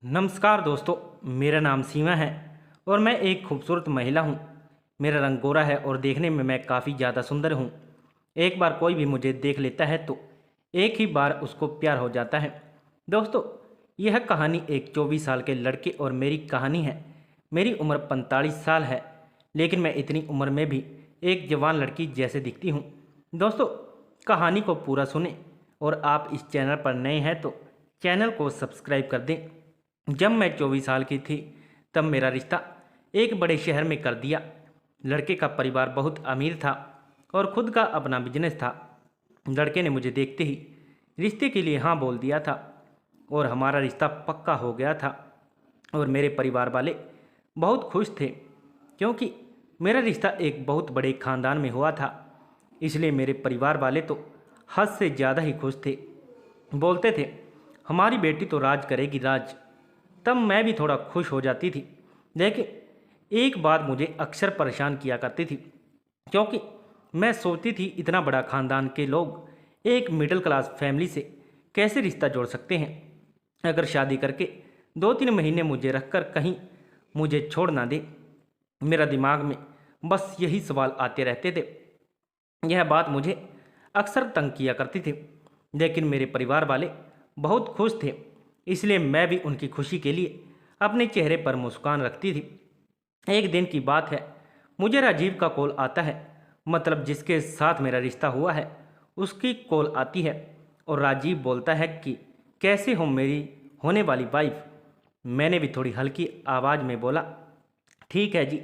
नमस्कार दोस्तों। मेरा नाम सीमा है और मैं एक खूबसूरत महिला हूँ। मेरा रंग गोरा है और देखने में मैं काफ़ी ज़्यादा सुंदर हूँ। एक बार कोई भी मुझे देख लेता है तो एक ही बार उसको प्यार हो जाता है। दोस्तों, यह कहानी एक 24 साल के लड़के और मेरी कहानी है। मेरी उम्र 45 साल है, लेकिन मैं इतनी उम्र में भी एक जवान लड़की जैसे दिखती हूँ। दोस्तों, कहानी को पूरा सुने और आप इस चैनल पर नए हैं तो चैनल को सब्सक्राइब कर दें। जब मैं 24 साल की थी तब मेरा रिश्ता एक बड़े शहर में कर दिया। लड़के का परिवार बहुत अमीर था और खुद का अपना बिजनेस था। लड़के ने मुझे देखते ही रिश्ते के लिए हाँ बोल दिया था और हमारा रिश्ता पक्का हो गया था। और मेरे परिवार वाले बहुत खुश थे क्योंकि मेरा रिश्ता एक बहुत बड़े खानदान में हुआ था। इसलिए मेरे परिवार वाले तो हद से ज़्यादा ही खुश थे। बोलते थे, हमारी बेटी तो राज करेगी राज। तब मैं भी थोड़ा खुश हो जाती थी, लेकिन एक बात मुझे अक्सर परेशान किया करती थी, क्योंकि मैं सोचती थी इतना बड़ा खानदान के लोग एक मिडिल क्लास फैमिली से कैसे रिश्ता जोड़ सकते हैं। अगर शादी करके 2-3 महीने मुझे रखकर कहीं मुझे छोड़ ना दे। मेरा दिमाग में बस यही सवाल आते रहते थे। यह बात मुझे अक्सर तंग किया करती थी, लेकिन मेरे परिवार वाले बहुत खुश थे। इसलिए मैं भी उनकी खुशी के लिए अपने चेहरे पर मुस्कान रखती थी। एक दिन की बात है, मुझे राजीव का कॉल आता है। मतलब जिसके साथ मेरा रिश्ता हुआ है उसकी कॉल आती है और राजीव बोलता है कि कैसे हो मेरी होने वाली वाइफ। मैंने भी थोड़ी हल्की आवाज़ में बोला, ठीक है जी।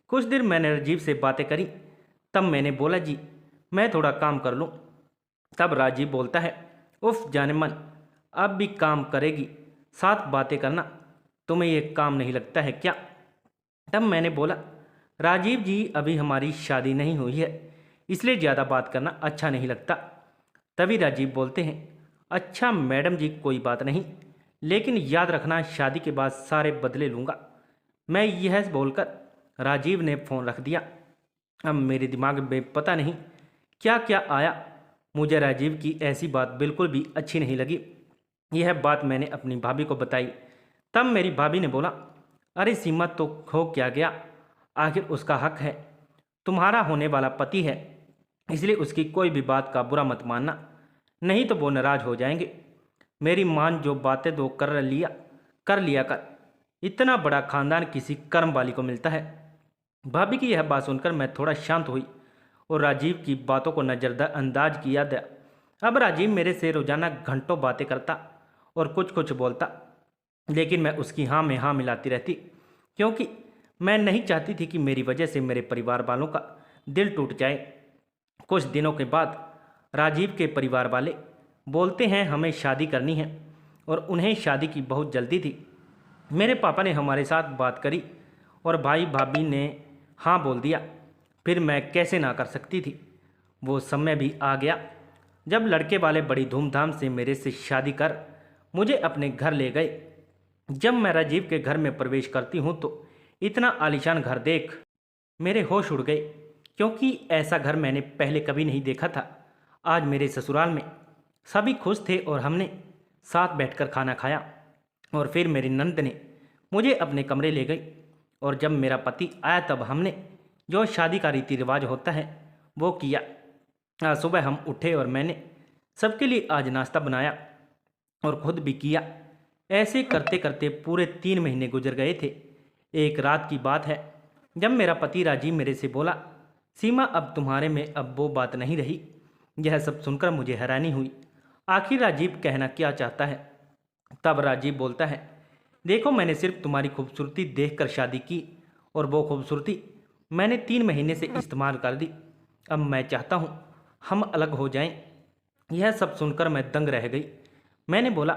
कुछ देर मैंने राजीव से बातें करी। तब मैंने बोला, जी मैं थोड़ा काम कर लूँ। तब राजीव बोलता है, उफ जाने मन, अब भी काम करेगी, साथ बातें करना, तुम्हें ये काम नहीं लगता है क्या? तब मैंने बोला, राजीव जी अभी हमारी शादी नहीं हुई है, इसलिए ज़्यादा बात करना अच्छा नहीं लगता। तभी राजीव बोलते हैं, अच्छा मैडम जी कोई बात नहीं, लेकिन याद रखना शादी के बाद सारे बदले लूँगा। मैं यह बोलकर राजीव ने फ़ोन रख दिया। अब मेरे दिमाग में पता नहीं क्या क्या आया। मुझे राजीव की ऐसी बात बिल्कुल भी अच्छी नहीं लगी। यह बात मैंने अपनी भाभी को बताई। तब मेरी भाभी ने बोला, अरे सीमा तो हो क्या गया, आखिर उसका हक है, तुम्हारा होने वाला पति है, इसलिए उसकी कोई भी बात का बुरा मत मानना, नहीं तो वो नाराज हो जाएंगे। मेरी मान जो बातें दो कर लिया कर, इतना बड़ा खानदान किसी कर्म वाली को मिलता है। भाभी की यह बात सुनकर मैं थोड़ा शांत हुई और राजीव की बातों को नज़रअंदाज किया गया। अब राजीव मेरे से रोजाना घंटों बातें करता और कुछ कुछ बोलता, लेकिन मैं उसकी हाँ में हाँ मिलाती रहती, क्योंकि मैं नहीं चाहती थी कि मेरी वजह से मेरे परिवार वालों का दिल टूट जाए। कुछ दिनों के बाद राजीव के परिवार वाले बोलते हैं हमें शादी करनी है और उन्हें शादी की बहुत जल्दी थी। मेरे पापा ने हमारे साथ बात करी और भाई भाभी ने हाँ बोल दिया। फिर मैं कैसे ना कर सकती थी। वो समय भी आ गया जब लड़के वाले बड़ी धूमधाम से मेरे से शादी कर मुझे अपने घर ले गए। जब मैं राजीव के घर में प्रवेश करती हूँ तो इतना आलीशान घर देख मेरे होश उड़ गए, क्योंकि ऐसा घर मैंने पहले कभी नहीं देखा था। आज मेरे ससुराल में सभी खुश थे और हमने साथ बैठकर खाना खाया और फिर मेरी नंद ने मुझे अपने कमरे ले गई। और जब मेरा पति आया तब हमने जो शादी का रीति रिवाज होता है वो किया। आज सुबह हम उठे और मैंने सबके लिए आज नाश्ता बनाया और खुद भी किया। ऐसे करते करते पूरे 3 महीने गुजर गए थे। एक रात की बात है जब मेरा पति राजीव मेरे से बोला, सीमा अब तुम्हारे में अब वो बात नहीं रही। यह सब सुनकर मुझे हैरानी हुई, आखिर राजीव कहना क्या चाहता है। तब राजीव बोलता है, देखो मैंने सिर्फ तुम्हारी खूबसूरती देखकर शादी की और वो खूबसूरती मैंने 3 महीने से इस्तेमाल कर दी। अब मैं चाहता हूँ हम अलग हो जाएं। यह सब सुनकर मैं दंग रह गई। मैंने बोला,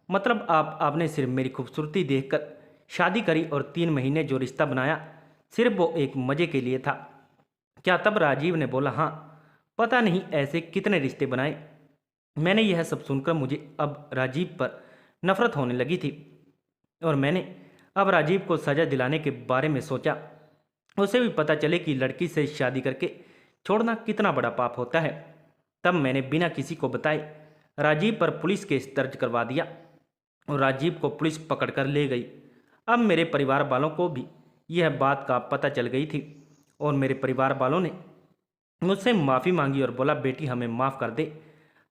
मतलब आपने सिर्फ मेरी खूबसूरती देखकर शादी करी और 3 महीने जो रिश्ता बनाया सिर्फ वो एक मज़े के लिए था क्या? तब राजीव ने बोला, हाँ, पता नहीं ऐसे कितने रिश्ते बनाए। मैंने यह सब सुनकर मुझे अब राजीव पर नफरत होने लगी थी और मैंने अब राजीव को सज़ा दिलाने के बारे में सोचा। उसे भी पता चले कि लड़की से शादी करके छोड़ना कितना बड़ा पाप होता है। तब मैंने बिना किसी को बताए राजीव पर पुलिस केस दर्ज करवा दिया और राजीव को पुलिस पकड़कर ले गई। अब मेरे परिवार वालों को भी यह बात का पता चल गई थी और मेरे परिवार वालों ने मुझसे माफ़ी मांगी और बोला, बेटी हमें माफ़ कर दे,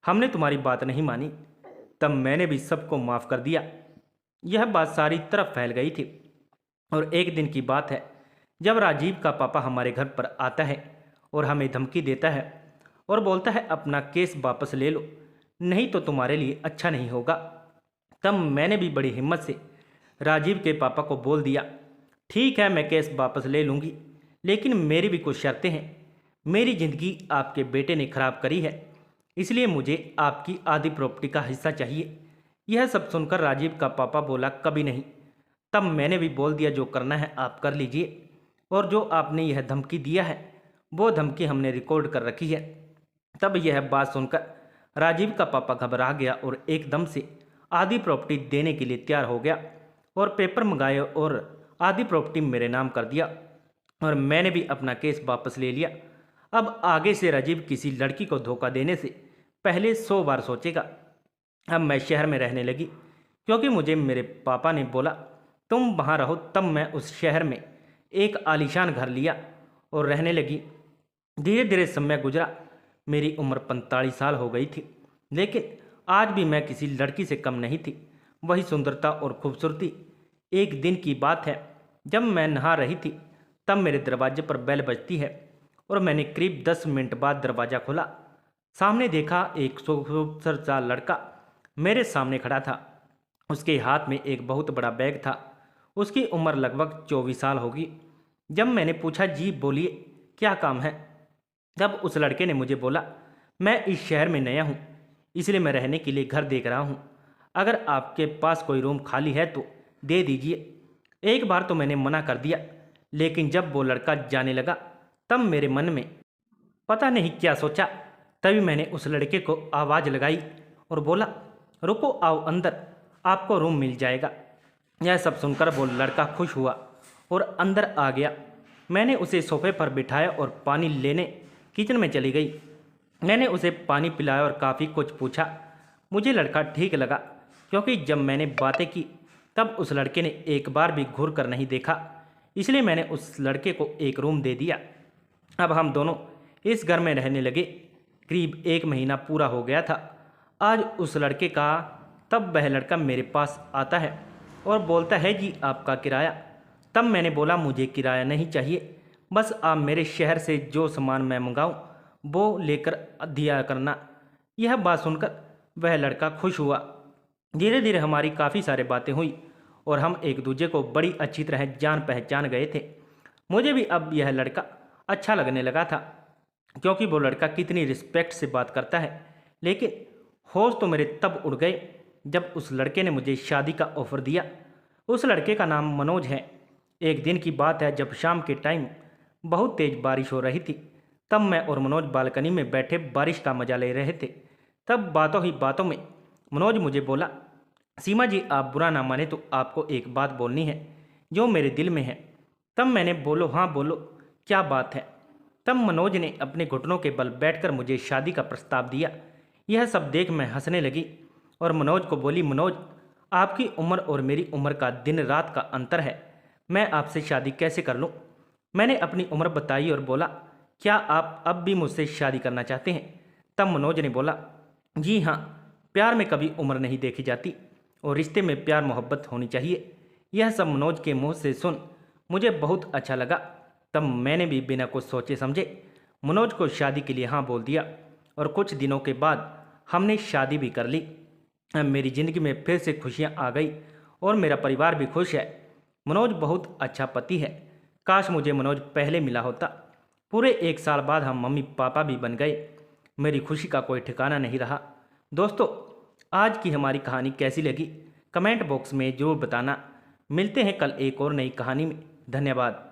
हमने तुम्हारी बात नहीं मानी। तब मैंने भी सबको माफ़ कर दिया। यह बात सारी तरफ फैल गई थी और एक दिन की बात है जब राजीव का पापा हमारे घर पर आता है और हमें धमकी देता है और बोलता है अपना केस वापस ले लो, नहीं तो तुम्हारे लिए अच्छा नहीं होगा। तब मैंने भी बड़ी हिम्मत से राजीव के पापा को बोल दिया, ठीक है मैं केस वापस ले लूँगी, लेकिन मेरी भी कुछ शर्तें हैं। मेरी ज़िंदगी आपके बेटे ने खराब करी है, इसलिए मुझे आपकी आधी प्रॉपर्टी का हिस्सा चाहिए। यह सब सुनकर राजीव का पापा बोला, कभी नहीं। तब मैंने भी बोल दिया, जो करना है आप कर लीजिए, और जो आपने यह धमकी दिया है वो धमकी हमने रिकॉर्ड कर रखी है। तब यह बात सुनकर राजीव का पापा घबरा गया और एकदम से आधी प्रॉपर्टी देने के लिए तैयार हो गया और पेपर मंगाए और आधी प्रॉपर्टी मेरे नाम कर दिया और मैंने भी अपना केस वापस ले लिया। अब आगे से राजीव किसी लड़की को धोखा देने से पहले 100 बार सोचेगा। अब मैं शहर में रहने लगी क्योंकि मुझे मेरे पापा ने बोला तुम वहाँ रहो। तब मैं उस शहर में एक आलीशान घर लिया और रहने लगी। धीरे धीरे समय गुजरा, मेरी उम्र 45 साल हो गई थी, लेकिन आज भी मैं किसी लड़की से कम नहीं थी। वही सुंदरता और खूबसूरती। एक दिन की बात है जब मैं नहा रही थी तब मेरे दरवाजे पर बेल बजती है और मैंने करीब 10 मिनट बाद दरवाज़ा खोला। सामने देखा एक खूबसूरत सा लड़का मेरे सामने खड़ा था। उसके हाथ में एक बहुत बड़ा बैग था। उसकी उम्र लगभग 24 साल होगी। जब मैंने पूछा, जी बोलिए क्या काम है, तब उस लड़के ने मुझे बोला, मैं इस शहर में नया हूँ इसलिए मैं रहने के लिए घर देख रहा हूँ। अगर आपके पास कोई रूम खाली है तो दे दीजिए। एक बार तो मैंने मना कर दिया, लेकिन जब वो लड़का जाने लगा तब मेरे मन में पता नहीं क्या सोचा। तभी मैंने उस लड़के को आवाज़ लगाई और बोला, रुको आओ अंदर, आपको रूम मिल जाएगा। यह सब सुनकर वो लड़का खुश हुआ और अंदर आ गया। मैंने उसे सोफे पर बिठाया और पानी लेने किचन में चली गई। मैंने उसे पानी पिलाया और काफ़ी कुछ पूछा। मुझे लड़का ठीक लगा क्योंकि जब मैंने बातें की तब उस लड़के ने एक बार भी घूर कर नहीं देखा, इसलिए मैंने उस लड़के को एक रूम दे दिया। अब हम दोनों इस घर में रहने लगे। करीब 1 महीना पूरा हो गया था। आज उस लड़के का तब वह लड़का मेरे पास आता है और बोलता है, जी आपका किराया। तब मैंने बोला, मुझे किराया नहीं चाहिए, बस आप मेरे शहर से जो सामान मैं मंगाऊं वो लेकर दिया करना। यह बात सुनकर वह लड़का खुश हुआ। धीरे धीरे हमारी काफ़ी सारी बातें हुई और हम एक दूसरे को बड़ी अच्छी तरह जान पहचान गए थे। मुझे भी अब यह लड़का अच्छा लगने लगा था क्योंकि वो लड़का कितनी रिस्पेक्ट से बात करता है। लेकिन होश तो मेरे तब उड़ गए जब उस लड़के ने मुझे शादी का ऑफ़र दिया। उस लड़के का नाम मनोज है। एक दिन की बात है जब शाम के टाइम बहुत तेज़ बारिश हो रही थी। तब मैं और मनोज बालकनी में बैठे बारिश का मजा ले रहे थे। तब बातों ही बातों में मनोज मुझे बोला, सीमा जी आप बुरा ना माने तो आपको एक बात बोलनी है जो मेरे दिल में है। तब मैंने बोलो, हाँ बोलो क्या बात है। तब मनोज ने अपने घुटनों के बल बैठकर मुझे शादी का प्रस्ताव दिया। यह सब देख मैं हंसने लगी और मनोज को बोली, मनोज आपकी उम्र और मेरी उम्र का दिन रात का अंतर है, मैं आपसे शादी कैसे कर लूँ। मैंने अपनी उम्र बताई और बोला, क्या आप अब भी मुझसे शादी करना चाहते हैं। तब मनोज ने बोला, जी हाँ, प्यार में कभी उम्र नहीं देखी जाती और रिश्ते में प्यार मोहब्बत होनी चाहिए। यह सब मनोज के मुंह से सुन मुझे बहुत अच्छा लगा। तब मैंने भी बिना कुछ सोचे समझे मनोज को शादी के लिए हाँ बोल दिया और कुछ दिनों के बाद हमने शादी भी कर ली। अब मेरी ज़िंदगी में फिर से खुशियाँ आ गई और मेरा परिवार भी खुश है। मनोज बहुत अच्छा पति है। काश मुझे मनोज पहले मिला होता। पूरे 1 साल बाद हम मम्मी पापा भी बन गए। मेरी खुशी का कोई ठिकाना नहीं रहा। दोस्तों, आज की हमारी कहानी कैसी लगी कमेंट बॉक्स में ज़रूर बताना। मिलते हैं कल एक और नई कहानी में। धन्यवाद।